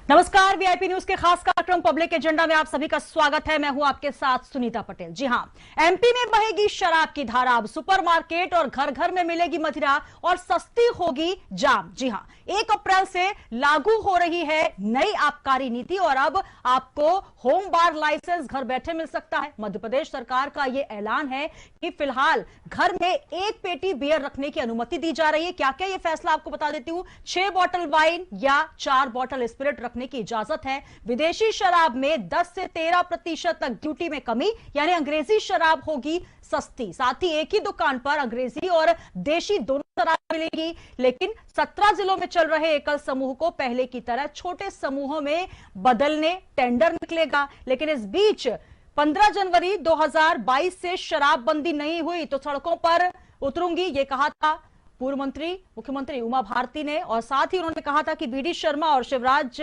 नमस्कार, VIP news के खास कार्यक्रम पब्लिक एजेंडा में आप सभी का स्वागत है। मैं हूं आपके साथ सुनीता पटेल। जी हां, एमपी में बहेगी शराब की धारा। अब सुपरमार्केट और घर घर में मिलेगी मदिरा और सस्ती होगी जाम। जी हां, 1 अप्रैल से लागू हो रही है नई आबकारी नीति और अब आपको होम बार लाइसेंस घर बैठे मिल सकता है। मध्य प्रदेश सरकार का यह ऐलान है कि फिलहाल घर में 1 पेटी बियर रखने की अनुमति दी जा रही है। क्या क्या ये फैसला आपको बता देती हूं। 6 बॉटल वाइन या 4 बॉटल स्पिरिट रखने की इजाजत है। विदेशी शराब में 10 से 13% तक ड्यूटी में कमी, यानी अंग्रेजी शराब होगी सस्ती। साथ ही एक ही दुकान पर अंग्रेजी और देशी दोनों शराब मिलेगी। लेकिन 17 जिलों में चल रहे एकल समूह को पहले की तरह छोटे समूहों में बदलने टेंडर निकलेगा। लेकिन इस बीच 15 जनवरी 2022 से शराबबंदी नहीं हुई तो सड़कों पर उतरूंगी, ये कहा था पूर्व मंत्री मुख्यमंत्री उमा भारती ने। और साथ ही उन्होंने कहा था कि बीडी शर्मा और शिवराज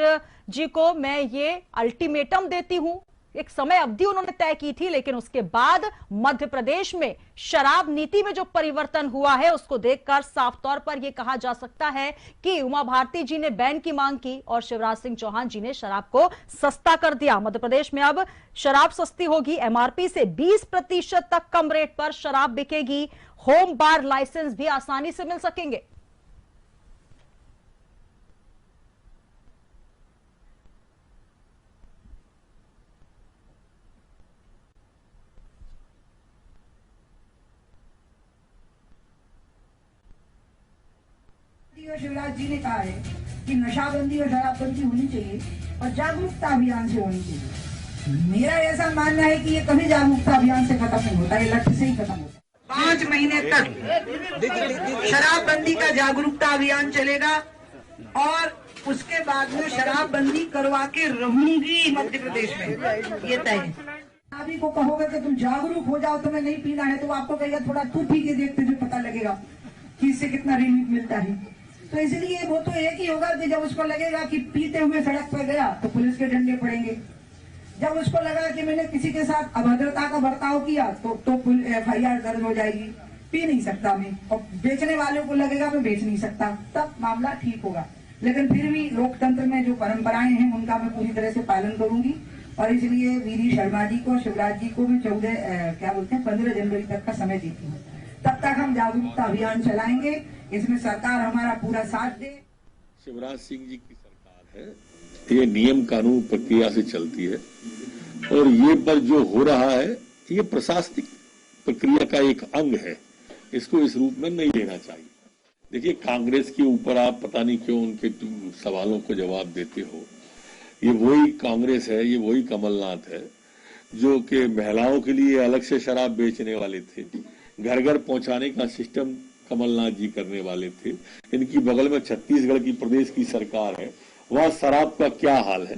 जी को मैं ये अल्टीमेटम देती हूं। एक समय अवधि उन्होंने तय की थी, लेकिन उसके बाद मध्य प्रदेश में शराब नीति में जो परिवर्तन हुआ है उसको देखकर साफ तौर पर यह कहा जा सकता है कि उमा भारती जी ने बैन की मांग की और शिवराज सिंह चौहान जी ने शराब को सस्ता कर दिया। मध्य प्रदेश में अब शराब सस्ती होगी। एमआरपी से 20% तक कम रेट पर शराब बिकेगी। होम बार लाइसेंस भी आसानी से मिल सकेंगे। शिवराज जी ने कहा है कि नशाबंदी और शराबबंदी होनी चाहिए और जागरूकता अभियान से होनी चाहिए। मेरा ऐसा मानना है कि ये कभी जागरूकता अभियान से खत्म नहीं होता, ये लक्ष्य से ही खत्म होता है। 5 महीने तक शराबबंदी का जागरूकता अभियान चलेगा और उसके बाद में शराबबंदी करवा के रहूंगी मध्य प्रदेश में, ये तय है। सभी को कहोगे कि तुम जागरूक हो जाओ, तुम्हें नहीं पीना है, तो आपको कहेगा थोड़ा तू पी के देख, तुझे पता लगेगा कि इससे कितना रिलीफ मिलता है। तो इसलिए वो तो एक ही होगा कि जब उसको लगेगा कि पीते हुए सड़क पर गया तो पुलिस के डंडे पड़ेंगे। जब उसको लगा कि मैंने किसी के साथ अभद्रता का बर्ताव किया तो FIR दर्ज हो जाएगी। पी नहीं सकता मैं, और बेचने वालों को लगेगा मैं बेच नहीं सकता, तब मामला ठीक होगा। लेकिन फिर भी लोकतंत्र में जो परंपराएं हैं उनका मैं पूरी तरह से पालन करूंगी और इसलिए वीडी शर्मा जी को, शिवराज जी को मैं 15 जनवरी तक का समय देती हूँ। तब तक हम जागरूकता अभियान चलाएंगे, इसमें सरकार हमारा पूरा साथ दे। शिवराज सिंह जी की सरकार है, ये नियम कानून प्रक्रिया से चलती है और ये पर जो हो रहा है ये प्रशासनिक प्रक्रिया का एक अंग है। इसको इस रूप में नहीं लेना चाहिए। देखिए, कांग्रेस के ऊपर आप पता नहीं क्यों उनके सवालों को जवाब देते हो। ये वही कांग्रेस है, ये वही कमलनाथ है जो कि महिलाओं के लिए अलग से शराब बेचने वाले थे, घर घर पहुंचाने का सिस्टम कमलनाथ जी करने वाले थे। इनकी बगल में छत्तीसगढ़ की प्रदेश की सरकार है, वहां शराब का क्या हाल है।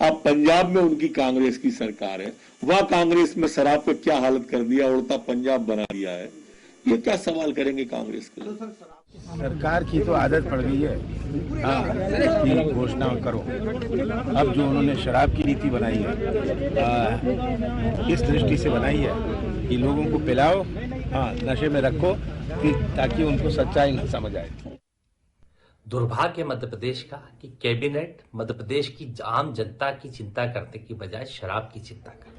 अब पंजाब में उनकी कांग्रेस की सरकार है, वहां कांग्रेस में शराब का क्या हालत कर दिया, उड़ता पंजाब बना दिया है। ये क्या सवाल करेंगे कांग्रेस के लोग। सरकार की तो आदत पड़ गई है कि घोषणा करो। अब जो उन्होंने शराब की नीति बनाई है इस दृष्टि से बनाई है कि लोगों को पिलाओ, नशे में रखो, ताकि उनको सच्चाई न समझ आए। दुर्भाग्य मध्य प्रदेश का कि कैबिनेट मध्य प्रदेश की आम जनता की चिंता करने की बजाय शराब की चिंता करती है।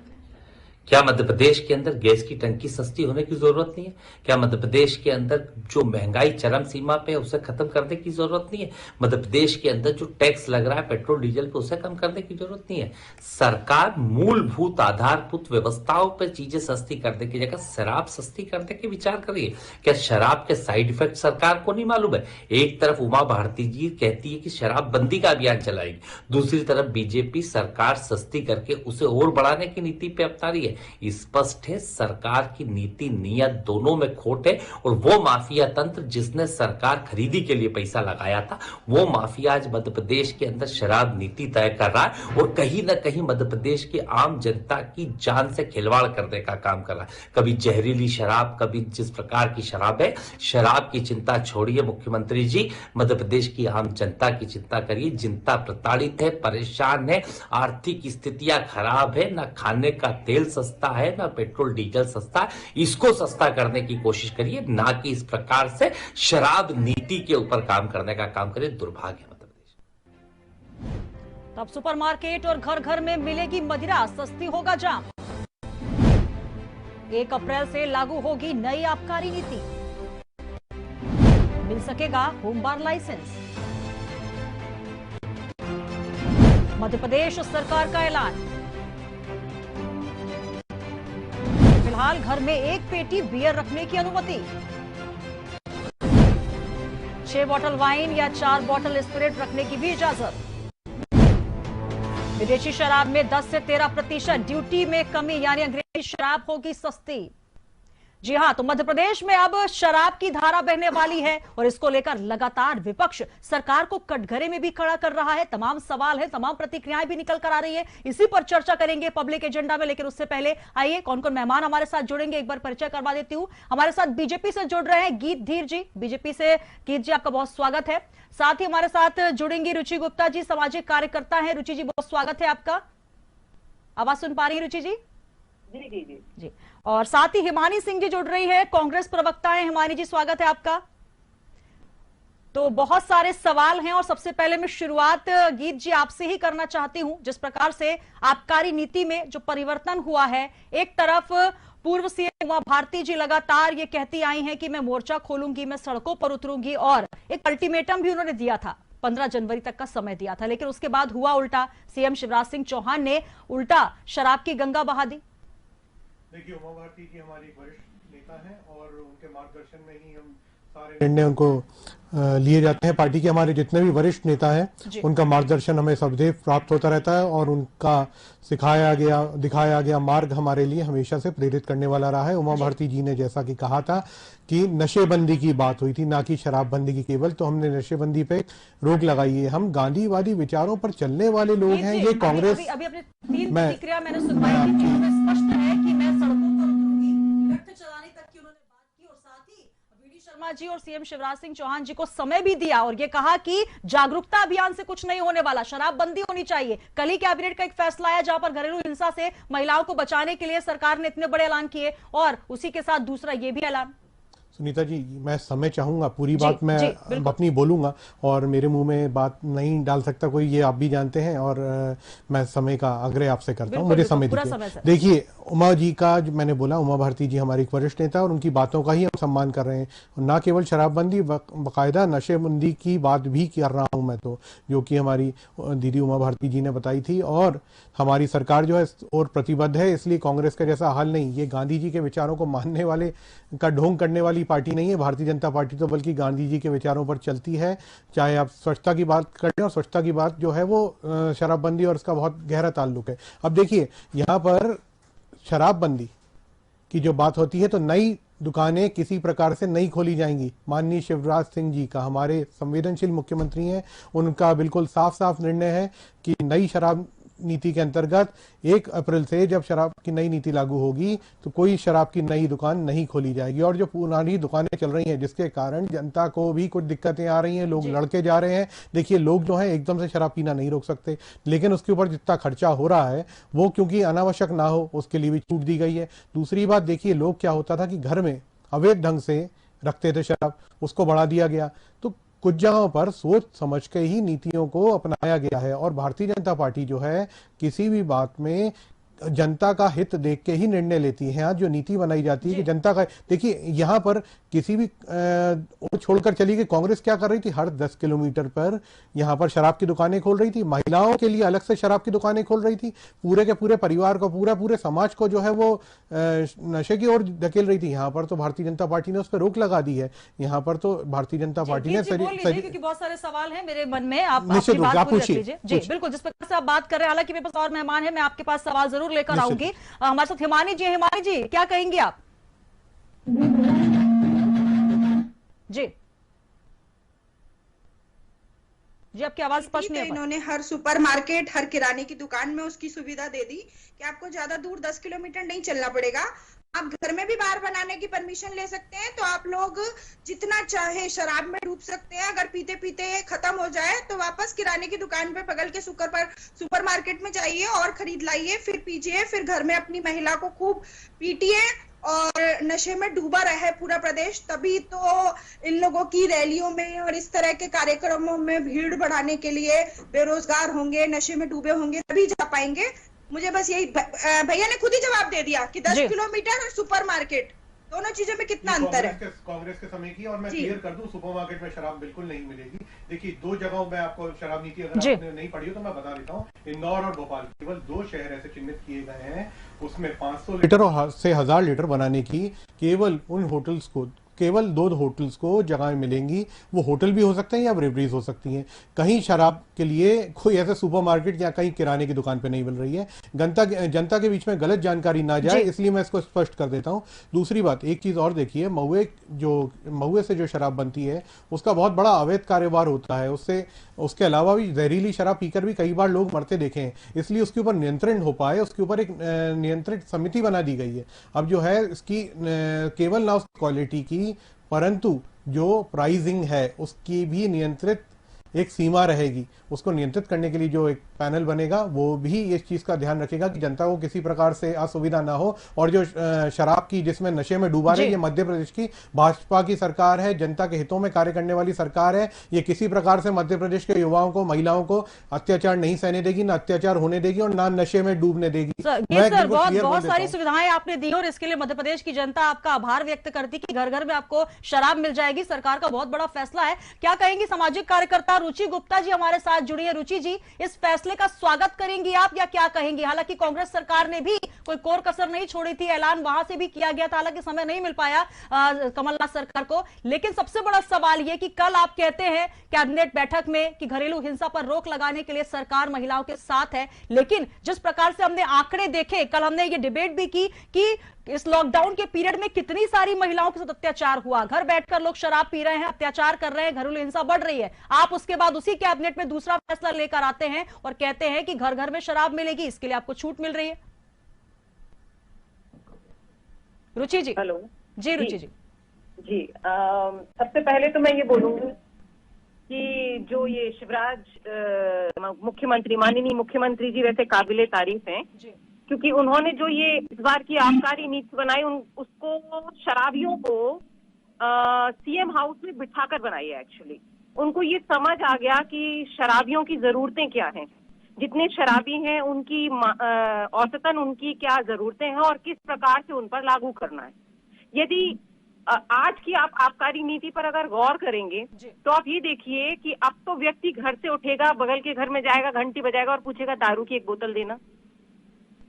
क्या मध्य प्रदेश के अंदर गैस की टंकी सस्ती होने की जरूरत नहीं है? क्या मध्य प्रदेश के अंदर जो महंगाई चरम सीमा पे है उसे खत्म करने की जरूरत नहीं है? मध्य प्रदेश के अंदर जो टैक्स लग रहा है पेट्रोल डीजल पे उसे कम करने की जरूरत नहीं है? सरकार मूलभूत आधारभूत व्यवस्थाओं पर चीजें सस्ती करने की जगह शराब सस्ती करने के विचार कर रही है। क्या शराब के साइड इफेक्ट सरकार को नहीं मालूम है? एक तरफ उमा भारती जी कहती है कि शराबबंदी का अभियान चलाएगी, दूसरी तरफ बीजेपी सरकार सस्ती करके उसे और बढ़ाने की नीति पे अपना रही है। स्पष्ट है, सरकार की नीति नियत दोनों में खोट है और वो माफिया तंत्र जिसने सरकार खरीदी के लिए पैसा लगाया था, वो माफिया आज मध्य प्रदेश के अंदर शराब नीति तय कर रहा है और कहीं ना कहीं मध्य प्रदेश की आम जनता की जान से खिलवाड़ करने का काम कर रहा है। कभी जहरीली शराब, कभी जिस प्रकार की शराब है। शराब की चिंता छोड़िए मुख्यमंत्री जी, मध्य प्रदेश की आम जनता की चिंता करिए। जनता प्रताड़ित है, परेशान है, आर्थिक स्थितियां खराब है, ना खाने का तेल सस्ता है, ना पेट्रोल डीजल सस्ता है। इसको सस्ता करने की कोशिश करिए, ना कि इस प्रकार से शराब नीति के ऊपर काम करने का काम करिए। दुर्भाग्य मध्य प्रदेश। तब सुपरमार्केट और घर घर में मिलेगी मदिरा, सस्ती होगा जाम। 1 अप्रैल से लागू होगी नई आबकारी नीति, मिल सकेगा होम बार लाइसेंस। मध्य प्रदेश सरकार का ऐलान, फिलहाल घर में 1 पेटी बियर रखने की अनुमति, 6 बॉटल वाइन या 4 बॉटल स्पिरिट रखने की भी इजाजत। विदेशी शराब में 10 से 13% ड्यूटी में कमी, यानी अंग्रेजी शराब होगी सस्ती। जी हां, तो मध्य प्रदेश में अब शराब की धारा बहने वाली है और इसको लेकर लगातार विपक्ष सरकार को कटघरे में भी खड़ा कर रहा है। तमाम सवाल है, तमाम प्रतिक्रियाएं भी निकल कर आ रही है, इसी पर चर्चा करेंगे पब्लिक एजेंडा में। लेकिन उससे पहले आइए कौन कौन मेहमान हमारे साथ जुड़ेंगे एक बार परिचय करवा देती हूं। हमारे साथ बीजेपी से जुड़ रहे हैं गीत धीर जी, बीजेपी से गीत जी आपका बहुत स्वागत है। साथ ही हमारे साथ जुड़ेंगी रुचि गुप्ता जी, सामाजिक कार्यकर्ता है। रुचि जी बहुत स्वागत है आपका। आवाज सुन पा रही है रुचि जी? जी जी जी जी। और साथ ही हिमानी सिंह जी जुड़ रही है, कांग्रेस प्रवक्ता है। हिमानी जी स्वागत है आपका। तो बहुत सारे सवाल हैं और सबसे पहले मैं शुरुआत गीत जी आपसे ही करना चाहती हूं। जिस प्रकार से आबकारी नीति में जो परिवर्तन हुआ है, एक तरफ पूर्व सीएम उमा भारती जी लगातार ये कहती आई हैं कि मैं मोर्चा खोलूंगी, मैं सड़कों पर उतरूंगी, और एक अल्टीमेटम भी उन्होंने दिया था, 15 जनवरी तक का समय दिया था। लेकिन उसके बाद हुआ उल्टा, सीएम शिवराज सिंह चौहान ने उल्टा शराब की गंगा बहा दी। देखिए, उमा भारती जी हमारी वरिष्ठ नेता हैं और उनके मार्गदर्शन में ही हम सारे निर्णय उनको लिए जाते हैं। पार्टी के हमारे जितने भी वरिष्ठ नेता हैं उनका मार्गदर्शन हमें सदैव प्राप्त होता रहता है और उनका दिखाया गया मार्ग हमारे लिए हमेशा से प्रेरित करने वाला रहा है। उमा भारती जी ने जैसा कि कहा था कि नशेबंदी की बात हुई थी, ना कि शराबबंदी की केवल, तो हमने नशेबंदी पे रोक लगाई है। हम गांधीवादी विचारों पर चलने वाले लोग हैं। ये कांग्रेस अभी अपने 3 प्रतिक्रिया मैंने सुनवाई की, जिसमें स्पष्ट है कि मैं सड़कों पर उतरूंगी, रक्त चलाने तक की उन्होंने बात की, और साथ ही वीडी शर्मा जी और सीएम शिवराज सिंह चौहान जी को समय भी दिया और ये कहा कि जागरूकता अभियान से कुछ नहीं होने वाला, शराबबंदी होनी चाहिए। कल ही कैबिनेट का एक फैसला आया जहां पर घरेलू हिंसा से महिलाओं को बचाने के लिए सरकार ने इतने बड़े ऐलान किए, और उसी के साथ दूसरा ये भी ऐलान। सुनीता जी, मैं समय चाहूंगा, पूरी बात मैं अपनी बोलूंगा और मेरे मुंह में बात नहीं डाल सकता कोई, ये आप भी जानते हैं, और मैं समय का आग्रह आपसे करता हूं, मुझे समय दीजिए। देखिए, उमा जी का जो मैंने बोला, उमा भारती जी हमारी एक वरिष्ठ नेता और उनकी बातों का ही हम सम्मान कर रहे हैं। ना केवल शराबबंदी, बाकायदा नशेबंदी की बात भी कर रहा हूं मैं, तो जो कि हमारी दीदी उमा भारती जी ने बताई थी, और हमारी सरकार जो है और प्रतिबद्ध है। इसलिए कांग्रेस का जैसा हाल नहीं, ये गांधी जी के विचारों को मानने वाले का ढोंग करने वाली पार्टी नहीं है भारतीय जनता पार्टी, तो बल्कि गांधी जी के विचारों पर चलती है। चाहे आप स्वच्छता की बात करें, और स्वच्छता की बात जो है वो शराबबंदी और इसका बहुत गहरा ताल्लुक है। अब देखिए, यहाँ पर शराबबंदी की जो बात होती है तो नई दुकानें किसी प्रकार से नहीं खोली जाएंगी। माननीय शिवराज सिंह जी का, हमारे संवेदनशील मुख्यमंत्री हैं, उनका बिल्कुल साफ साफ निर्णय है कि नई शराब नीति के अंतर्गत 1 अप्रैल से जब शराब की नई नीति लागू होगी तो कोई शराब की नई दुकान नहीं खोली जाएगी। और जो पुरानी दुकानें चल रही हैं जिसके कारण जनता को भी कुछ दिक्कतें आ रही हैं, लोग लड़के जा रहे हैं। देखिए, लोग जो हैं एकदम से शराब पीना नहीं रोक सकते, लेकिन उसके ऊपर जितना खर्चा हो रहा है वो क्योंकि अनावश्यक ना हो उसके लिए भी छूट दी गई है। दूसरी बात, देखिए, लोग क्या होता था कि घर में अवैध ढंग से रखते थे शराब, उसको बढ़ा दिया गया। तो कुछ जगहों पर सोच समझ के ही नीतियों को अपनाया गया है, और भारतीय जनता पार्टी जो है किसी भी बात में जनता का हित देख के ही निर्णय लेती है। जो नीति बनाई जाती है कि जनता का, देखिए यहाँ पर किसी भी छोड़कर चली गई। कांग्रेस क्या कर रही थी, हर 10 किलोमीटर पर यहाँ पर शराब की दुकानें खोल रही थी, महिलाओं के लिए अलग से शराब की दुकानें खोल रही थी, पूरे के पूरे परिवार को, पूरे समाज को जो है वो नशे की ओर धकेल रही थी। यहाँ पर तो भारतीय जनता पार्टी ने उस पर रोक लगा दी है। यहाँ पर तो भारतीय जनता पार्टी ने क्योंकि बहुत सारे सवाल हैं मेरे मन में, आप निश्चित रूप से आप पूछिए। जी बिल्कुल, जिस प्रकार से आप बात कर रहे हैं, हालांकि मेरे पास और मेहमान है, मैं आपके पास सवाल जरूर लेकर आऊंगी। हमारे साथ हिमानी जी, हिमानी जी क्या कहेंगे आप? जी जी, आपकी आवाज स्पष्ट नहीं है। इन्होंने हर सुपरमार्केट, हर किराने की दुकान में उसकी सुविधा दे दी कि आपको ज्यादा दूर 10 किलोमीटर नहीं चलना पड़ेगा, आप घर में भी बार बनाने की परमिशन ले सकते हैं। तो आप लोग जितना चाहे शराब में डूब सकते हैं। अगर पीते पीते खत्म हो जाए तो वापस किराने की दुकान पे पकड़ के सुपरमार्केट में जाइए और खरीद लाइए, फिर पीजिए, फिर घर में अपनी महिला को खूब पीटिए और नशे में डूबा रहा है पूरा प्रदेश, तभी तो इन लोगों की रैलियों में और इस तरह के कार्यक्रमों में भीड़ बढ़ाने के लिए बेरोजगार होंगे, नशे में डूबे होंगे, तभी जा पाएंगे। मुझे बस यही, भैया ने खुद ही जवाब दे दिया कि 10 किलोमीटर और सुपरमार्केट, दोनों चीजों में कितना अंतर है। कांग्रेस के समय की, और मैं क्लियर कर दूं, सुपरमार्केट में शराब बिल्कुल नहीं मिलेगी। देखिए, 2 जगहों में आपको शराब नीति अगर आपने नहीं पढ़ी हो तो मैं बता देता हूँ। इंदौर और भोपाल, केवल 2 शहर ऐसे चिन्हित किए गए हैं, उसमें 500 लीटर से 1000 लीटर बनाने की केवल उन होटल्स को, केवल 2 होटल्स को जगह मिलेंगी। वो होटल भी हो सकते हैं या ब्रेवरीज हो सकती हैं। कहीं शराब के लिए कोई ऐसे सुपरमार्केट या कहीं किराने की दुकान पे नहीं मिल रही है। जनता के बीच में गलत जानकारी ना जाए, इसलिए मैं इसको स्पष्ट कर देता हूं। दूसरी बात, एक चीज और देखिए, महुए से जो शराब बनती है उसका बहुत बड़ा अवैध कारोबार होता है। उसके अलावा भी जहरीली शराब पीकर भी कई बार लोग मरते देखे हैं। इसलिए उसके ऊपर नियंत्रण हो पाए, उसके ऊपर एक नियंत्रित समिति बना दी गई है। अब जो है इसकी केवल ना उस क्वालिटी की, परंतु जो प्राइसिंग है उसकी भी नियंत्रित एक सीमा रहेगी। उसको नियंत्रित करने के लिए जो एक पैनल बनेगा वो भी इस चीज का ध्यान रखेगा कि जनता को किसी प्रकार से असुविधा ना हो। और जो शराब की, जिसमें नशे में डूबा रही, ये मध्य प्रदेश की भाजपा की सरकार है, जनता के हितों में कार्य करने वाली सरकार है। ये किसी प्रकार से मध्य प्रदेश के युवाओं को, महिलाओं को अत्याचार नहीं सहने देगी, ना अत्याचार होने देगी और ना नशे में डूबने देगी। बहुत सारी सुविधाएं आपने दी और इसके लिए मध्य प्रदेश की जनता आपका आभार व्यक्त करती कि घर घर में आपको शराब मिल जाएगी। सरकार का बहुत बड़ा फैसला है। क्या कहेंगी सामाजिक कार्यकर्ता रुचि गुप्ता जी हमारे साथ जुड़ी है। रुचि जी, इस फैसले का स्वागत करेंगी आप या क्या कहेंगी? हालांकि कांग्रेस सरकार ने भी कोई कोर कसर नहीं छोड़ी थी, ऐलान वहां से भी किया गया था, हालांकि समय नहीं मिल पाया कमलनाथ सरकार को। लेकिन सबसे बड़ा सवाल यह कि कल आप कहते हैं कैबिनेट बैठक में कि घरेलू हिंसा पर रोक लगाने के लिए सरकार महिलाओं के साथ है, लेकिन जिस प्रकार से हमने आंकड़े देखे, कल हमने ये डिबेट भी की कि इस लॉकडाउन के पीरियड में कितनी सारी महिलाओं के साथ अत्याचार हुआ। घर बैठकर लोग शराब पी रहे हैं, अत्याचार कर रहे हैं, घरेलू हिंसा बढ़ रही है। आप उसके बाद उसी कैबिनेट में दूसरा फैसला लेकर आते हैं और कहते हैं कि घर घर में शराब मिलेगी, इसके लिए आपको छूट मिल रही है। रुचि जी। हेलो जी रुचि जी। जी सबसे पहले तो मैं ये बोलूंगी कि जो ये शिवराज मुख्यमंत्री, माननीय मुख्यमंत्री जी वैसे काबिले तारीफ हैं, क्योंकि उन्होंने जो ये इस बार की आबकारी नीति बनाई, उसको शराबियों को सीएम हाउस में बिठाकर बनाई है। एक्चुअली उनको ये समझ आ गया कि शराबियों की जरूरतें क्या हैं, जितने शराबी हैं उनकी औसतन उनकी क्या जरूरतें हैं और किस प्रकार से उन पर लागू करना है। यदि आज की आप आबकारी नीति पर अगर गौर करेंगे तो आप ये देखिए कि अब तो व्यक्ति घर से उठेगा, बगल के घर में जाएगा, घंटी बजाएगा और पूछेगा दारू की एक बोतल देना।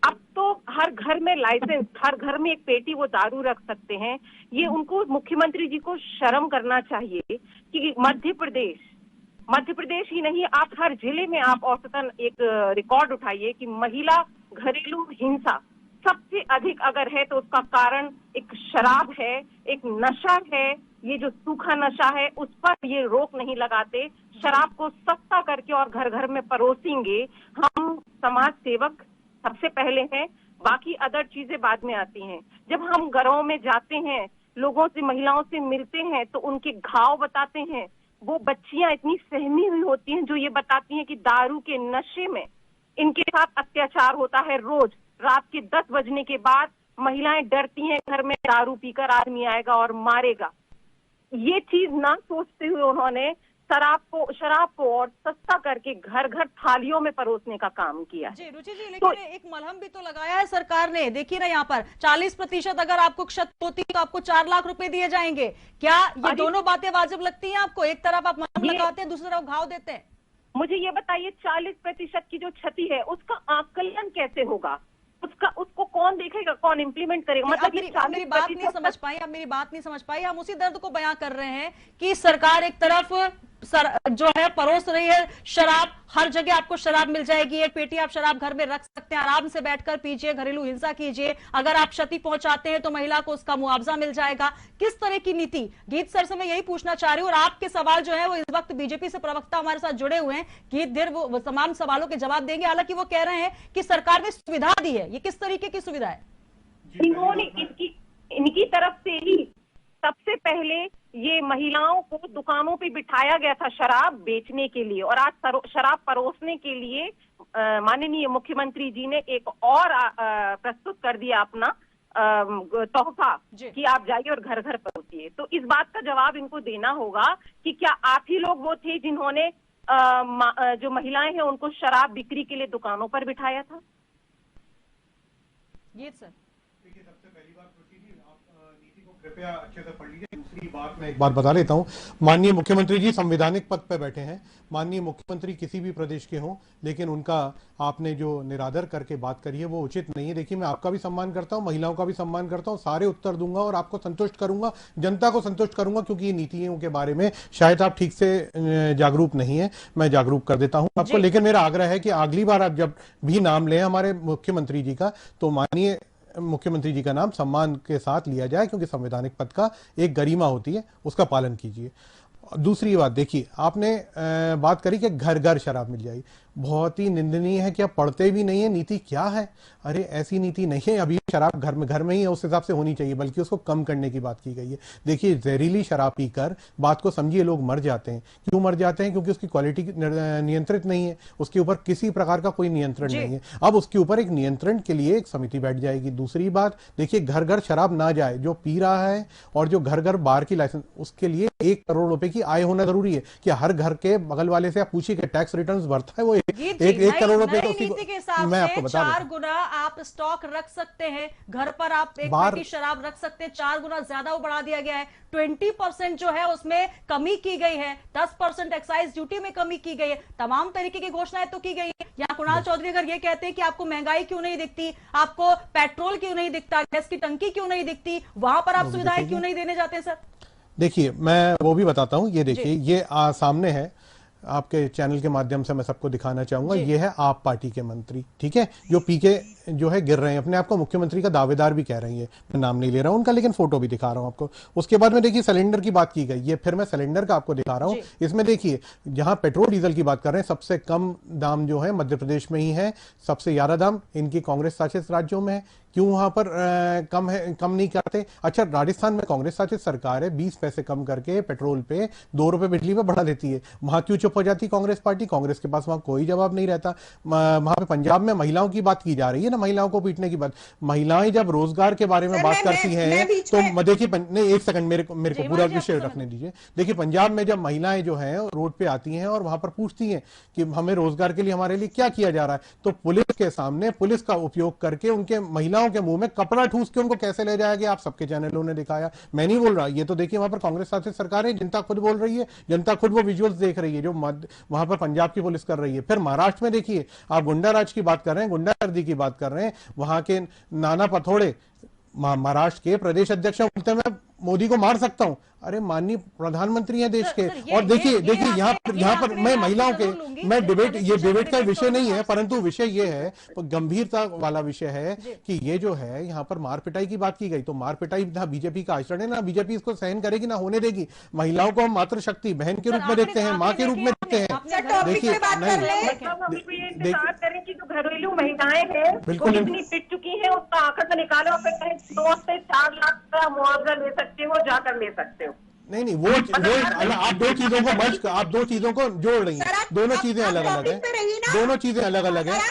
अब तो हर घर में लाइसेंस, हर घर में एक पेटी वो दारू रख सकते हैं। ये उनको, मुख्यमंत्री जी को शर्म करना चाहिए कि मध्य प्रदेश ही नहीं, आप हर जिले में आप औसतन एक रिकॉर्ड उठाइए कि महिला घरेलू हिंसा सबसे अधिक अगर है तो उसका कारण एक शराब है, एक नशा है। ये जो सूखा नशा है उस पर ये रोक नहीं लगाते, शराब को सस्ता करके और घर घर में परोसेंगे। हम समाज सेवक सबसे पहले हैं, बाकी अदर चीजें बाद में आती हैं। जब हम घरों में जाते हैं, लोगों से, महिलाओं से मिलते हैं तो उनके घाव बताते हैं। वो बच्चियां इतनी सहमी हुई होती हैं जो ये बताती हैं कि दारू के नशे में इनके साथ अत्याचार होता है। रोज रात के 10 बजने के बाद महिलाएं डरती हैं, घर में दारू पीकर आदमी आएगा और मारेगा। ये चीज ना सोचते हुए उन्होंने शराब को और सस्ता करके घर घर थालियों में परोसने का काम किया। जी रुचि जी, लेकिन एक मलहम भी तो लगाया है सरकार ने। देखिए ना, यहाँ पर 40% अगर आपको क्षति होती है तो आपको 4 लाख रुपए दिए जाएंगे। क्या ये दोनों बातें वाजिब लगती हैं आपको? एक तरफ आप मलहम लगाते हैं, दूसरी तरफ घाव देते हैं। मुझे ये बताइए, 40% की जो क्षति है उसका आकलन कैसे होगा? उसको कौन देखेगा, कौन इम्प्लीमेंट करेगा? मतलब मेरी बात नहीं समझ पाई, आप मेरी बात नहीं समझ पाई। हम उसी दर्द को बयां कर रहे हैं कि सरकार एक तरफ जो है परोस रही है शराब, हर जगह आपको शराब मिल जाएगी, एक पेटी आप शराब घर में रख सकते हैं, आराम से बैठकर पीजिए, घरेलू हिंसा कीजिए। अगर आप क्षति पहुंचाते हैं तो महिला को उसका मुआवजा मिल जाएगा। किस तरह की नीति? गीत सर से मैं यही पूछना चाह रही हूँ, और आपके सवाल जो है वो इस वक्त बीजेपी से प्रवक्ता हमारे साथ जुड़े हुए हैं, गीत देर वो तमाम सवालों के जवाब देंगे। हालांकि वो कह रहे हैं कि सरकार ने सुविधा दी है। ये किस तरीके की सुविधा है? इन्होंने इनकी तरफ से ही सबसे पहले ये महिलाओं को दुकानों पे बिठाया गया था शराब बेचने के लिए, और आज शराब परोसने के लिए माननीय मुख्यमंत्री जी ने एक और प्रस्तुत कर दिया अपना तोहफा कि आप जाइए और घर घर पहुंचिए। तो इस बात का जवाब इनको देना होगा कि क्या आप ही लोग वो थे जिन्होंने जो महिलाएं हैं उनको शराब बिक्री के लिए दुकानों पर बिठाया था? ये सर देखिए, सबसे पहली बात आप नीति को कृपया अच्छे से पढ़ लीजिए। दूसरी बात मैं एक बात बता लेता हूं, माननीय मुख्यमंत्री जी संवैधानिक पद पर बैठे हैं। माननीय मुख्यमंत्री किसी भी प्रदेश के हों, लेकिन उनका आपने जो निरादर करके बात करी है वो उचित नहीं है। देखिए, मैं आपका भी सम्मान करता हूं, महिलाओं का भी सम्मान करता हूं, सारे उत्तर दूंगा और आपको संतुष्ट करूंगा, जनता को संतुष्ट करूंगा, क्योंकि ये नीतियों के बारे में शायद आप ठीक से जागरूक नहीं है। मैं जागरूक कर देता हूं आपको, लेकिन मेरा आग्रह है कि अगली बार आप जब भी नाम लें हमारे मुख्यमंत्री जी का, तो माननीय मुख्यमंत्री जी का नाम सम्मान के साथ लिया जाए, क्योंकि संवैधानिक पद का एक गरिमा होती है, उसका पालन कीजिए। दूसरी बात, देखिए आपने बात करी कि घर घर शराब मिल जाएगी, बहुत ही निंदनीय है कि आप पढ़ते भी नहीं है नीति क्या है। अरे ऐसी नीति नहीं है, अभी शराब घर में ही है, उस हिसाब से होनी चाहिए, बल्कि उसको कम करने की बात की गई है। देखिए, जहरीली शराब पीकर बात को समझिए, लोग मर जाते हैं। क्यों मर जाते हैं? क्योंकि उसकी क्वालिटी नियंत्रित नहीं है, उसके ऊपर किसी प्रकार का कोई नियंत्रण नहीं है। अब उसके ऊपर एक नियंत्रण के लिए एक समिति बैठ जाएगी। दूसरी बात, देखिए घर घर शराब ना जाए, जो पी रहा है और जो घर घर बार की लाइसेंस, उसके लिए 1 करोड़ रुपए की आय होना जरूरी है। कि हर घर के बगल वाले से आप पूछिए कि टैक्स रिटर्न्स भरता है वो 1 करोड़ रुपए, तो नीति के हिसाब से 4 गुना आप स्टॉक रख सकते हैं, घर पर आप एक पेटी शराब रख सकते हैं, 4 गुना ज्यादा वो बढ़ा दिया गया है। 20% जो है उसमें कमी की गई है, 10% एक्साइज ड्यूटी में कमी की गई है, तमाम तरीके की घोषणाएं तो की गई है। यहाँ कुणाल चौधरी अगर ये कहते हैं कि आपको महंगाई क्यों नहीं दिखती, आपको पेट्रोल क्यों नहीं दिखता, गैस की टंकी क्यों नहीं दिखती, वहां पर आप सुविधाएं क्यों नहीं देने जाते हैं सर? देखिए, मैं वो भी बताता हूं। ये देखिए, ये सामने है, आपके चैनल के माध्यम से मैं सबको दिखाना चाहूंगा। ये है आप पार्टी के मंत्री, ठीक है, जो पी के जो है गिर रहे हैं, अपने आप को मुख्यमंत्री का दावेदार भी कह रही है। मैं नाम नहीं ले रहा हूं उनका, लेकिन फोटो भी दिखा रहा हूं आपको। उसके बाद में देखिए सिलेंडर की बात की गई, ये फिर मैं सिलेंडर का आपको दिखा रहा हूं। इसमें देखिए, जहां पेट्रोल डीजल की बात कर रहे हैं, सबसे कम दाम जो है मध्य प्रदेश में ही है, सबसे ज्यादा दाम इनकी कांग्रेस शासित राज्यों में है। क्यों वहां पर कम है, कम नहीं करते? अच्छा, राजस्थान में कांग्रेस शासित सरकार है, 20 पैसे कम करके पेट्रोल पे 2 रुपए बिजली पे बढ़ा देती है। वहां क्यों चुप हो जाती कांग्रेस पार्टी? कांग्रेस के पास वहां कोई जवाब नहीं रहता। वहां पे पंजाब में महिलाओं की बात की जा रही है ना, महिलाओं को पीटने की बात। महिलाएं जब रोजगार के बारे में बात करती हैं, तो देखिए, नहीं, एक सेकंड, मेरे को पूरा विषय रखने दीजिए। देखिए, पंजाब में जब महिलाएं जो है रोड पे आती हैं और वहां पर पूछती हैं कि हमें रोजगार के लिए हमारे लिए क्या किया जा रहा है, तो पुलिस के सामने पुलिस का उपयोग करके उनके महिलाओं के मुंह में कपड़ा ठूस के उनको कैसे ले जाया गया, आप सबके चैनलों ने दिखाया। मैं नहीं बोल रहा, ये तो देखिए वहां पर कांग्रेस शासित सरकार है, जनता खुद बोल रही है, जनता खुद वो विजुअल्स देख रही है जो वहां पर पंजाब की पुलिस कर रही है। फिर महाराष्ट्र में देखिए, आप गुंडा राज की बात कर रहे हैं, गुंडागर्दी की बात कर रहे हैं, वहां के नाना पथोड़े महाराष्ट्र के प्रदेश अध्यक्ष बोलते हैं मैं मोदी को मार सकता हूं। अरे माननीय प्रधानमंत्री हैं देश के। और देखिए यहाँ पर मैं महिलाओं के, मैं डिबेट, ये डिबेट का विषय नहीं है, परंतु विषय ये है, गंभीरता वाला विषय है कि ये जो है यहाँ पर मार पिटाई की बात की गई, तो मार पिटाई ना बीजेपी का आचरण है, ना बीजेपी इसको सहन करेगी, ना होने देगी। महिलाओं को हम मात्र शक्ति, बहन के रूप में देखते हैं, माँ के रूप में देखते हैं। देखिए, घरेलू महिलाएं हैं बिल्कुल इतनी पिट चुकी है, उसका आंकड़ा निकालो, और फिर 2 से 4 लाख का मुआवजा ले सकते हो, जाकर ले सकते हो। नहीं, वो आप 2 चीजों को मर्ज, आप 2 चीजों को जोड़ रही हैं। दोनों चीजें अलग अलग है, दोनों चीजें अलग अलग है।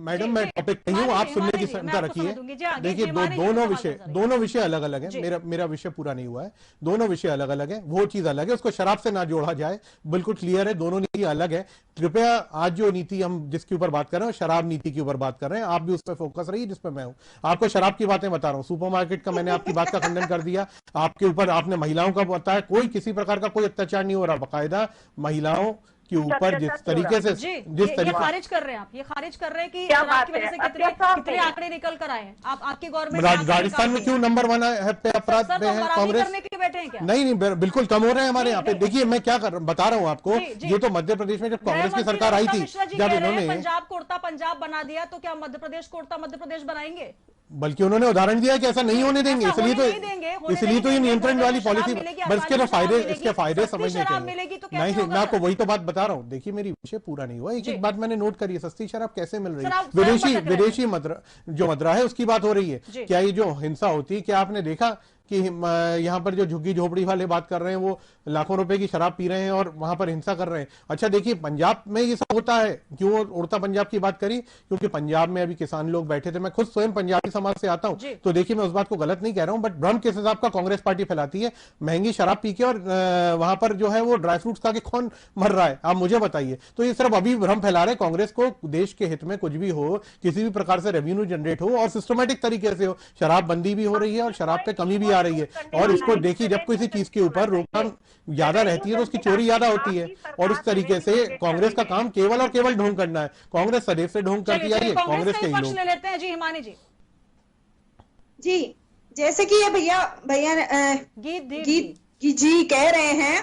मैडम, मैं टॉपिक नहीं हूँ, आप सुनने की क्षमता रखिए। देखिए, दोनों विषय अलग अलग है। मेरा विषय पूरा नहीं हुआ है। दोनों विषय अलग अलग है, वो चीज अलग है, उसको शराब से ना जोड़ा जाए, बिल्कुल क्लियर है, दोनों नीति अलग है। कृपया आज जो नीति हम जिसके ऊपर बात कर रहे हैं, शराब नीति के ऊपर बात कर रहे हैं, आप भी उस पर फोकस रहिए जिसपे मैं हूँ। आपको शराब की बातें बता रहा हूँ, सुपरमार्केट का मैंने आपकी बात का खंडन कर दिया, आपके ऊपर आपने महिलाओं का बताया, कोई किसी प्रकार का कोई अत्याचार नहीं हो रहा, बाकायदा महिलाओं के ऊपर जिस तरीके से ये खारिज कर रहे हैं, आप ये खारिज कर रहे हैं कि शराब की वजह से कितने आंकड़े निकल कर आए हैं। आप आपकी गवर्नमेंट राजस्थान में क्यों नंबर 1 है पे अपराध में है कांग्रेस? नहीं, बिल्कुल कम हो रहे हैं हमारे यहाँ पे। देखिए, मैं क्या बता रहा हूँ आपको, ये तो मध्य प्रदेश में जब कांग्रेस की सरकार आई थी, जब इन्होंने पंजाब को उड़ता पंजाब बना दिया, तो क्या मध्य प्रदेश को उड़ता मध्य प्रदेश बनाएंगे? बल्कि उन्होंने उदाहरण दिया कि ऐसा नहीं होने देंगे, इसलिए तो ये नियंत्रण वाली पॉलिसी, बस इसके फायदे समझने चाहिए। नहीं, मैं आपको वही तो बात बता रहा हूँ। देखिए, मेरी विषय पूरा नहीं हुआ, एक बात मैंने नोट करी है, सस्ती शराब कैसे मिल रही है, विदेशी जो मदरा है उसकी बात हो रही है। क्या ये जो हिंसा होती है, क्या आपने देखा कि यहाँ पर जो झुग्गी झोपड़ी वाले बात कर रहे हैं वो लाखों रुपए की शराब पी रहे हैं और वहां पर हिंसा कर रहे हैं। अच्छा देखिए, पंजाब में ये सब होता है। क्यों उड़ता पंजाब की बात करी? क्योंकि पंजाब में अभी किसान लोग बैठे थे, मैं खुद स्वयं पंजाबी समाज से आता हूं, तो देखिए मैं उस बात को गलत नहीं कह रहा हूं, बट भ्रम किस हिसाब का कांग्रेस पार्टी फैलाती है महंगी शराब पी के, और वहां पर जो है वो ड्राई फ्रूट्स खा के कौन मर रहा है, आप मुझे बताइए। तो ये सिर्फ अभी भ्रम फैला रहे। कांग्रेस को देश के हित में कुछ भी हो, किसी भी प्रकार से रेवेन्यू जनरेट हो और सिस्टमेटिक तरीके से हो, शराबबंदी भी हो रही है और शराब पे कमी भी आ रही है। और इसको देखिए, जब किसी चीज के ऊपर रोकथाम ज्यादा रहती है तो उसकी चोरी ज्यादा होती है। और इस तरीके से कांग्रेस का काम केवल और केवल ढोंग करना है। कांग्रेस सदैव से ढोंग करती आई है। कांग्रेस के ही लोग ले लेते हैं। जी हिमानी जी। जी, जैसे कि ये भैया गीत जी कह रहे हैं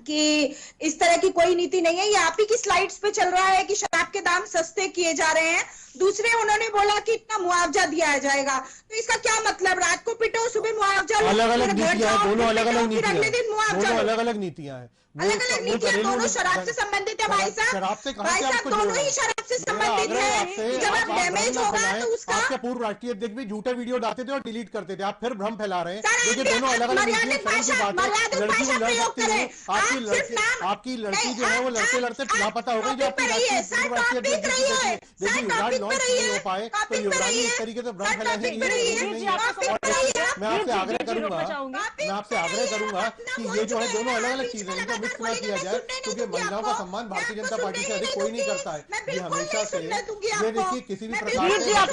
कि इस तरह की कोई नीति नहीं है, ये आप ही की स्लाइड्स पे चल रहा है कि शराब के दाम सस्ते किए जा रहे हैं। दूसरे उन्होंने बोला कि इतना मुआवजा दिया जाएगा, तो इसका क्या मतलब? रात को पिटो, सुबह मुआवजा, अलग अलग नीतियां हैं, दोनों अलग अलग नीतियां हैं, दोनों अलग अलग नीतियां हैं, अलग अलग नीतियां दोनों शराब से संबंधित है। भाई साहब, भाई साहब दोनों ही शराब से संबंधित है। जब आप डैमेज होगा तो उसका आपके पूर्व राष्ट्रीय अध्यक्ष भी झूठे वीडियो डालते थे और डिलीट करते थे। आप फिर भ्रम फैला रहे हैं। देखिए दोनों अलग अलग नीतियां, की बात है। लड़की को लड़ सकती है, आपकी लड़की जो है वो लड़ते लड़ते लापता हो गई, जो आपकी पूर्व राष्ट्रीय अध्यक्ष। देखिए युवराज लॉन्च नहीं हो पाए तो युवराज इस तरीके से भ्रम फैलाने के लिए मैं आपसे आग्रह करूंगा कि ये जो है दोनों अलग अलग चीजें, इनको मिक्स ना किया जाए, क्योंकि महिलाओं का सम्मान भारतीय जनता पार्टी से अधिक कोई नहीं करता है। ये हमेशा से, ये देखिए किसी भी प्रकार से जहाँ पर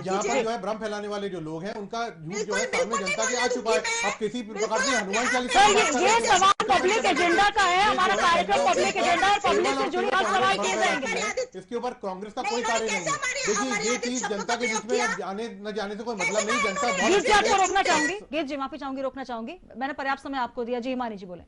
जो है भ्रम फैलाने वाले जो लोग हैं उनका झूठ जो है सामने जनता के आ चुका है। अब किसी प्रकार से हनुमान चालीसा, ये सवाल पब्लिक एजेंडा का है, हमारा कार्यक्रम पब्लिक एजेंडा है, पब्लिक से जुड़े हर सवाल किए जाएंगे। इसके ऊपर कांग्रेस का कोई कार्य नहीं है। देखिए ये चीज जनता के बीच में आने न जाने से कोई मतलब नहीं। जनता आपको रोकना चाहूंगी, गीत जी माफी चाहूंगी, रोकना चाहूंगी, मैंने पर्याप्त समय आपको दिया। जी हिमानी जी बोले।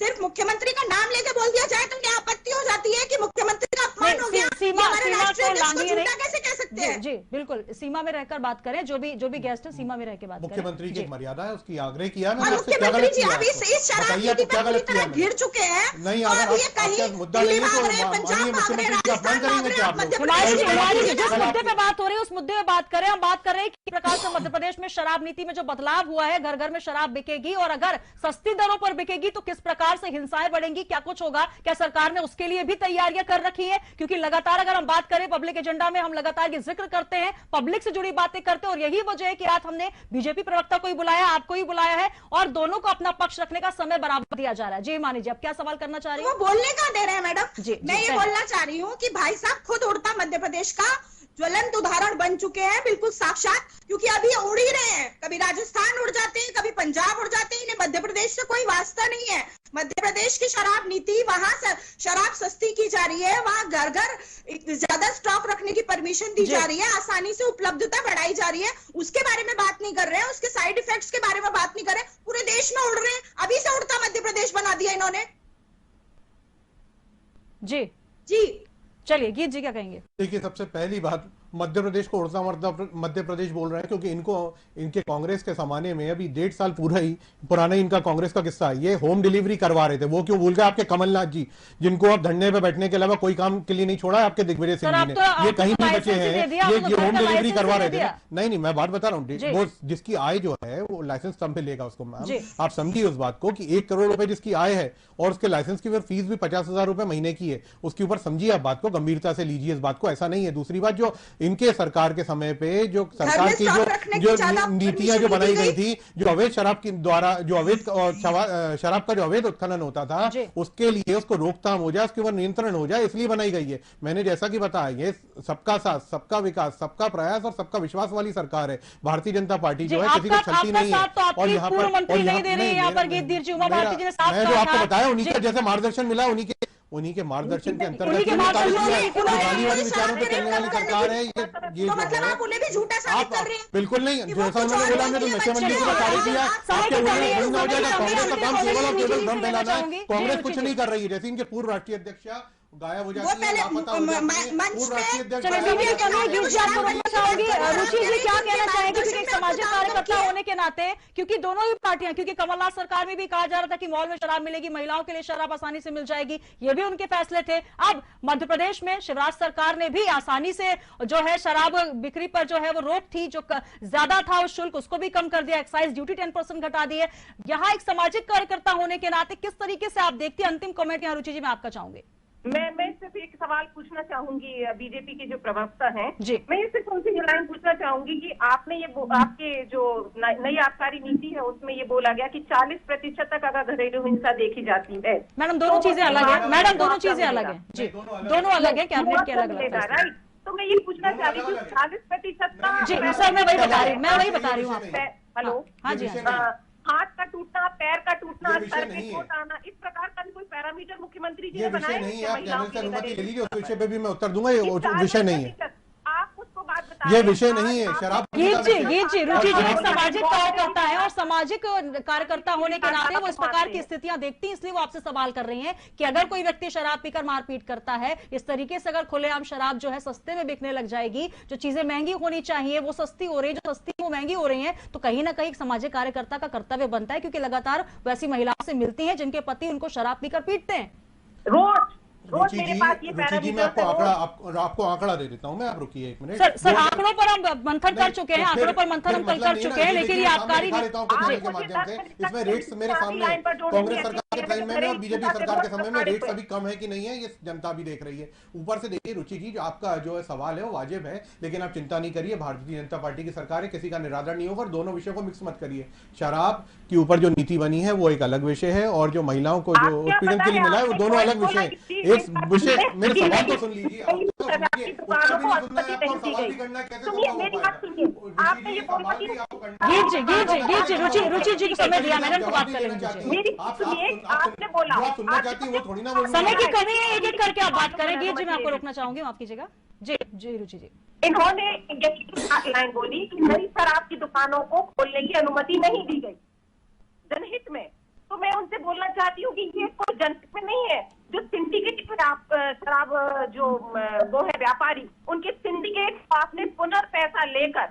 सिर्फ मुख्यमंत्री का नाम लेके बोल दिया जाए तो क्या आपत्ति हो जाती है कि मुख्यमंत्री का अपमान हो गया? सीमा कैसे कह सकते हैं? जी बिल्कुल, सीमा में रहकर बात करें। जो भी गेस्ट है सीमा में रहकर बात करें। मुख्यमंत्री की मर्यादा है, उसकी आग्रह किया। मुख्यमंत्री जी अभी इस शराब नीति पर पूरी तरह घिर चुके हैं। नहीं, अगर आपका मुद्दा नहीं है तो माननीय मुख्यमंत्री का अपमान करेंगे क्या आप लोग? जिस मुद्दे पे बात हो रही है उस मुद्दे पे बात करें। हम बात कर रहे हैं किस प्रकार से मध्य प्रदेश में शराब नीति में जो बदलाव हुआ है, घर घर में शराब बिकेगी और अगर सस्ती दरों पर बिकेगी तो किस प्रकार से हिंसाएं बढ़ेंगी, क्या कुछ होगा, क्या सरकार ने उसके लिए भी तैयारियां कर रखी है? क्योंकि लगातार अगर हम बात करें पब्लिक एजेंडा में, हम लगातार ये जिक्र करते हैं, पब्लिक से जुड़ी बातें करते हैं, और यही वजह है कि आज हमने बीजेपी प्रवक्ता को ही बुलाया, आपको ही बुलाया है, और दोनों को अपना पक्ष रखने का समय बराबर दिया जा रहा है। जी मानी जी, आप क्या सवाल करना चाह रही है? वो बोलने का दे रहे हैं मैडम। मैं ये बोलना चाह रही हूँ कि भाई साहब खुद उड़ता मध्य प्रदेश का ज्वलंत उदाहरण बन चुके हैं, बिल्कुल साक्षात, क्योंकि अभी उड़ ही रहे हैं। कभी राजस्थान उड़ जाते हैं, कभी पंजाब उड़ जाते हैं, इन्हें मध्य प्रदेश से कोई वास्ता नहीं है। मध्य प्रदेश की शराब नीति, वहां शराब सस्ती की जा रही है, वहां घर घर ज्यादा स्टॉक रखने की परमिशन दी जा रही है, आसानी से उपलब्धता बढ़ाई जा रही है। उसके बारे में बात नहीं कर रहे हैं, उसके साइड इफेक्ट्स के बारे में बात नहीं कर रहे हैं। पूरे देश में उड़ रहे हैं, अभी से उड़ता मध्य प्रदेश बना दिया इन्होंने। जी चलिए गीत जी क्या कहेंगे? देखिए सबसे पहली बात, मध्य प्रदेश को उड़ता मध्य प्रदेश बोल रहे हैं क्योंकि इनके कांग्रेस के जमाने में अभी 1.5 साल पुराना इनका कांग्रेस का किस्सा है। ये होम डिलीवरी करवा रहे थे। वो क्यों भूल गए आपके कमलनाथ जी, जिनको अब धरने पे बैठने के अलावा कोई काम के लिए नहीं छोड़ा आपके दिग्विजय सिंह जी ने। ये कहीं भी बचे हैं, ये होम डिलीवरी करवा रहे थे। नहीं, मैं बात बता रहा हूँ, वो जिसकी आय जो है वो लाइसेंस तब मिलेगा उसको। मैम आप समझिए उस बात को कि 1 करोड़ रुपए जिसकी आय है और उसके लाइसेंस की फीस भी 50,000 रुपए महीने की है, उसके ऊपर समझिए आप बात को, गंभीरता से लीजिए इस बात को। ऐसा नहीं है। दूसरी बात, जो इनके सरकार समय पे जो सरकार की जो नीतियां जो बनाई गई थी, जो अवैध शराब के द्वारा जो अवैध शराब का जो अवैध उत्खनन होता था, उसके लिए उसको रोकथाम हो जाए, उसके ऊपर नियंत्रण हो जाए, इसलिए बनाई गई है। मैंने जैसा कि बताया, ये सबका साथ, सबका विकास, सबका प्रयास और सबका विश्वास वाली सरकार है। भारतीय जनता पार्टी जो है किसी को छलती नहीं है। और यहाँ पर मैं जो आपको बताया, उन्हीं का जैसे मार्गदर्शन मिला, उन्हीं के मार्गदर्शन के अंतर्गत गाली वाले विचारों पे चलने वाली सरकार है। ये जो है आप बिल्कुल नहीं, जैसा उन्होंने बोला, हमने तो नशेबंदी को कार्य किया। आपके हो जाएगा। कांग्रेस का काम केवल और केवल भ्रम फैलाना है। कांग्रेस कुछ नहीं कर रही है। जैसे इनके पूर्व राष्ट्रीय अध्यक्ष गायब हो जाती है, लापता हो जाती है, पूर्व राष्ट्रीय अध्यक्ष। रुचि जी क्या कहना चाहेंगे? क्योंकि एक सामाजिक कार्यकर्ता पतला होने के नाते, क्योंकि दोनों ही पार्टियां, क्योंकि कमलनाथ सरकार में भी कहा जा रहा था कि मॉल में शराब मिलेगी, महिलाओं के लिए शराब आसानी से मिल जाएगी, ये भी उनके फैसले थे। अब मध्य प्रदेश में शिवराज सरकार ने भी आसानी से जो है शराब बिक्री पर जो है वो रोक थी, जो ज्यादा था उस शुल्क उसको भी कम कर दिया, एक्साइज ड्यूटी 10% घटा दी है। यहाँ एक सामाजिक कार्यकर्ता होने के नाते किस तरीके से आप देखती हैं? अंतिम कमेंट यहाँ रुचि जी मैं आपका चाहूंगी। मैं सिर्फ एक सवाल पूछना चाहूंगी बीजेपी के जो प्रवक्ता हैं, मैं सिर्फ उनसे ये लाइन पूछना चाहूंगी कि आपने ये आपके जो नई आबकारी नीति है उसमें ये बोला गया कि 40% तक अगर घरेलू हिंसा देखी जाती है। मैडम दोनों चीजें अलग है, मैडम दोनों चीजें अलग है जी, दोनों अलग है, कैबिनेट के अलग अलग, राइट। तो मैं ये पूछना चाह रही हूँ 40% का जी सर, मैं वही बता रही हूँ आपसे। हेलो, हाँ जी, हाथ का टूटना, पैर का टूटना, सर पे चोट आना, इस प्रकार का कोई पैरामीटर मुख्यमंत्री जी ने बनाया नहीं है। आप चैनल से अनुमति ले लीजिए, उस विषय पे भी मैं उत्तर दूंगा। ये विषय नहीं है, आप उसको बात बता, ये विषय नहीं है। शराब जी रुचि जी एक सामाजिक कार्यकर्ता है और सामाजिक कार्यकर्ता होने के नाते वो इस प्रकार की स्थितियां देखती हैं, इसलिए वो आपसे सवाल कर रही हैं कि अगर कोई व्यक्ति शराब पीकर मारपीट करता है, इस तरीके से अगर खुलेआम शराब जो है सस्ते में बिकने लग जाएगी, जो चीजें महंगी होनी चाहिए वो सस्ती हो रही है, जो सस्ती वो महंगी हो रही है, तो कहीं ना कहीं सामाजिक कार्यकर्ता का कर्तव्य बनता है, क्योंकि लगातार वैसी महिलाओं से मिलती हैं जिनके पति उनको शराब पीकर पीटते हैं। रुचि जी मैं आपको आंकड़ा दे देता हूँ मैं, आप रुकिए एक मिनट। सर आंकड़ों पर हम मंथन कर चुके हैं, आंकड़ों पर मंथन हम कल कर चुके हैं, लेकिन ये आबकारी के माध्यम से इसमें रेट्स मेरे सामने है। कांग्रेस सरकार के टाइम में और बीजेपी सरकार के समय में रेट्स अभी कम है कि नहीं है ये जनता भी देख रही है। ऊपर से देखिए रुचि जी, जो आपका जो है सवाल है वो वाजिब है, लेकिन आप चिंता नहीं करिए, भारतीय जनता पार्टी की सरकार है, किसी का निरादरण नहीं होगा। दोनों विषयों को मिक्स मत करिए। शराब के ऊपर जो नीति बनी है वो एक अलग विषय है, और जो महिलाओं को जो उत्पीड़न के लिए मिला है वो दोनों अलग विषय है। एक विषय, मेरे सवाल तो सुन लीजिए, रुचि जी को समय दिया, मैडम को बात करेंगे। आपने बोला सुनना चाहती हूँ वो थोड़ी ना, समय की कमी है, एक एक करके आप बात करेंगे जी, मैं आपको रोकना चाहूंगी, माफ कीजिएगा। जी रुचि जी, इन्होंने लाइन बोली कि नई शराब की दुकानों को खोलने की अनुमति नहीं दी गई जनहित में। तो मैं उनसे बोलना चाहती हूँ कि ये कोई जनहित में नहीं है। जो सिंडिकेट शराब जो वो है व्यापारी, उनके सिंडिकेट को आपने पुनर्पैसा लेकर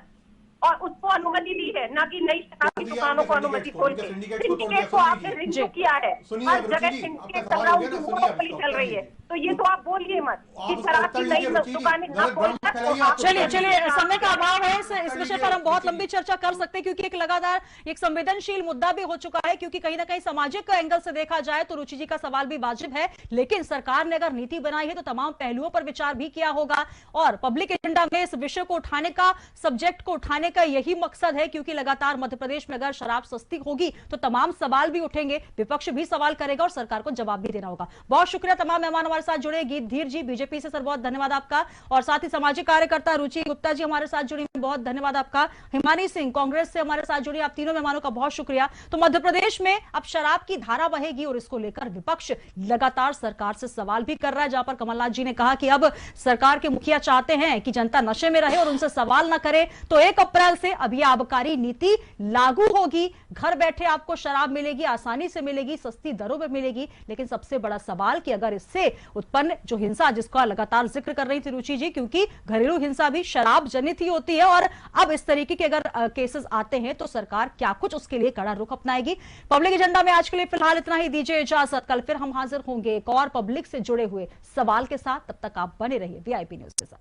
और उसको अनुमति दी है, ना कि नई शराब की दुकानों को अनुमति खोल के। सिंडिकेट को आपने रिन्यू किया है, हर जगह सिंडिकेट चल रहा है, मोनोपोली चल रही है। तो ये तो आप बोलिए मत कि शराब की नई दुकानें ना खोलना। चलिए समय का अभाव है, इस विषय पर हम बहुत लंबी चर्चा कर सकते हैं, क्योंकि एक लगातार एक संवेदनशील मुद्दा भी हो चुका है, क्योंकि कहीं ना कहीं सामाजिक एंगल से देखा जाए तो रुचि जी का सवाल भी वाजिब है, लेकिन सरकार ने अगर नीति बनाई है तो तमाम पहलुओं पर विचार भी किया होगा, और पब्लिक एजेंडा में इस विषय को उठाने का, सब्जेक्ट को उठाने का यही मकसद है, क्योंकि लगातार मध्य प्रदेश में अगर शराब सस्ती होगी तो तमाम सवाल भी उठेंगे, विपक्ष भी सवाल करेगा और सरकार को जवाब भी देना होगा। बहुत शुक्रिया तमाम मेहमान हमारे साथ जुड़े। गीत धीर जी बीजेपी से सर बहुत धन्यवाद आपका, और साथ ही सामाजिक कार्यकर्ता रुचि गुप्ता जी हमारे साथ जुड़ी, बहुत धन्यवाद आपका। हिमानी सिंह कांग्रेस से हमारे साथ जुड़ी, आप तीनों मेहमानों का बहुत शुक्रिया। तो मध्य प्रदेश में अब शराब की धारा बहेगी और इसको लेकर विपक्ष लगातार सरकार से सवाल भी कर रहा है, जहां पर कमलनाथ जी ने कहा कि अब सरकार के मुखिया चाहते हैं कि जनता नशे में रहे और उनसे सवाल न करे, तो 1 अप्रैल से अभी आबकारी नीति लागू होगी, घर बैठे आपको शराब मिलेगी, आसानी से मिलेगी, सस्ती दरों में मिलेगी। लेकिन सबसे बड़ा सवाल कि अगर इससे उत्पन्न जो हिंसा जिसका लगातार जिक्र कर रही थी रुचि जी, क्योंकि घरेलू हिंसा भी शराब जनित ही होती है, और अब इस तरीके के अगर केसेस आते हैं तो सरकार क्या कुछ उसके लिए कड़ा रुख अपनाएगी। पब्लिक एजेंडा में आज के लिए फिलहाल इतना ही, दीजिए इजाजत। कल फिर हम हाजिर होंगे एक और पब्लिक से जुड़े हुए सवाल के साथ, तब तक आप बने रहिए VIP न्यूज के साथ।